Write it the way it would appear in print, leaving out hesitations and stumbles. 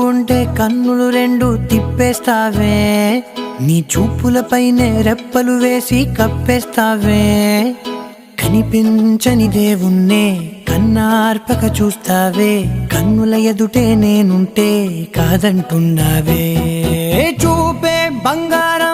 చూస్తుంటే కన్నులు రెండు తిప్పేస్తావే, నీ చూపులపైనే రెప్పలు వేసి కప్పేస్తావే. కనిపించని దేవుణ్ణే కన్నార్పక చూస్తావే, కన్నుల ఎదుటే నేనుంటే కాదంటున్నావే. చూపే బంగారం